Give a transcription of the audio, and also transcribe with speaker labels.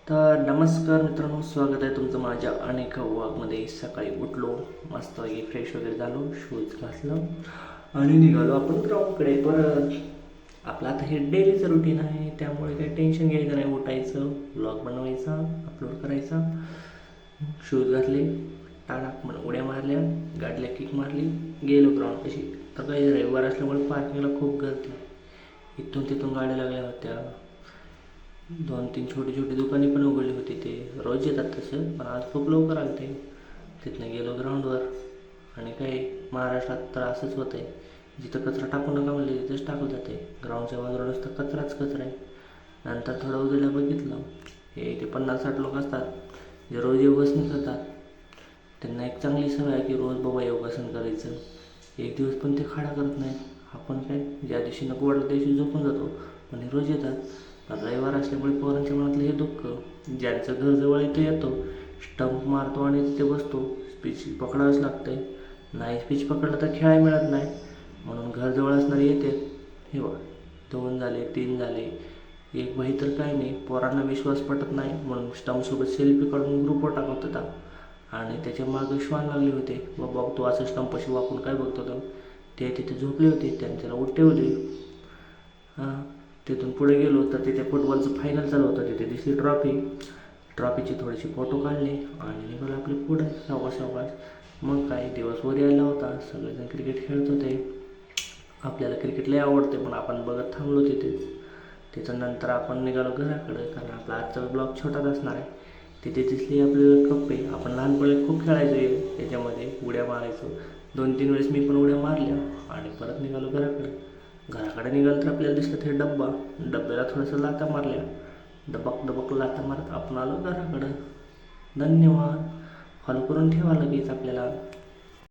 Speaker 1: तर नमस्कार मित्रांनो, स्वागत आहे तुमचं माझ्या अनेक व्लॉगमध्ये. सकाळी उठलो, मस्तपैकी फ्रेश वगैरे झालो, शूज घातलं आणि निघालो आपण ग्राउंडकडे. परत आपलं आता हे डेलीचं रुटीन आहे, त्यामुळे काही टेन्शन घ्यायचं नाही. उठायचं, व्लॉग बनवायचा, अपलोड करायचा. शूज घातले, टाळाक म्हणून उड्या मारल्या, गाडीला किक मारली, गेलो ग्राउंडपाशी. तर काही रविवार असल्यामुळे पार्किंगला खूप गर्दी, इथून तिथून गाड्या लागल्या होत्या. 2-3 छोटी छोटी दुकाने पण उघडली होती. ते रोज येतात तसं, पण आज खूप लवकर आले ते. तिथनं गेलो ग्राउंडवर. आणि काही महाराष्ट्रात तर असंच होतं आहे, जिथं कचरा टाकू नका म्हणले तिथंच टाकलं जाते. ग्राउंडच्या बाजूला नुसतं कचराच कचरा आहे. नंतर थोडं उजेडा बघितलं, हे ते 50-60 लोक असतात जे रोज योगासन करतात. त्यांना एक चांगली सवय आहे की रोज बाबा योगासन करायचं. एक दिवस पण ते खाडा करत नाहीत. आपण काय ज्या दिवशी नको वाटलं त्या दिवशी झोपून जातो, पण हे रोज येतात. रविवार असल्यामुळे पोरांच्या मनातलं हे दुःख. ज्यांचं घर जवळ आहे तो येतो, स्टंप मारतो आणि तिथे बसतो. स्पीच पकडावंच लागतंय, नाही स्पीच पकडलं तर खेळायला मिळत नाही, म्हणून घर जवळ असणारे येते. हे बघ, 2 झाले, 3 झाले. एक भाई तर काय नाही, पोरांना विश्वास पटत नाही म्हणून स्टंपसोबत सेल्फी काढून ग्रुपवर टाकत होता. आणि त्याच्या मागं श्वान लागले होते, बाबा तू असं स्टंपशी वाकून काय बघतो तर. ते तिथे झोपले होते, त्यांनी त्याला उठवले. हां, तिथून पुढे गेलो तर तिथे फुटबॉलचं फायनल चालू होतं. तिथे दिसली ट्रॉफीची थोडीशी फोटो काढले आणि निघालो आपले पुढे सावकाश. मग काय दिवस वर यायला होता, सगळेजण क्रिकेट खेळत होते. आपल्याला क्रिकेट लय आवडते, पण आपण बघत थांबलो तिथेच. त्याच्यानंतर आपण निघालो घराकडे, कारण आपला आजचा ब्लॉग छोटाच असणार आहे. तिथे दिसली आपल्याला कप्पे. आपण लहानपणी खूप खेळायचो याच्यामध्ये, उड्या मारायचो. 2-3 वेळेस मी पण उड्या मारल्या आणि परत निघालो घराकडे निघालं तर आपल्याला दिसलं ते डब्याला थोडंसं लाथा मारल्या. डबक लाथा मारत आपण आलो घराकडं. धन्यवाद. फॉलो करून ठेवा लगेच आपल्याला.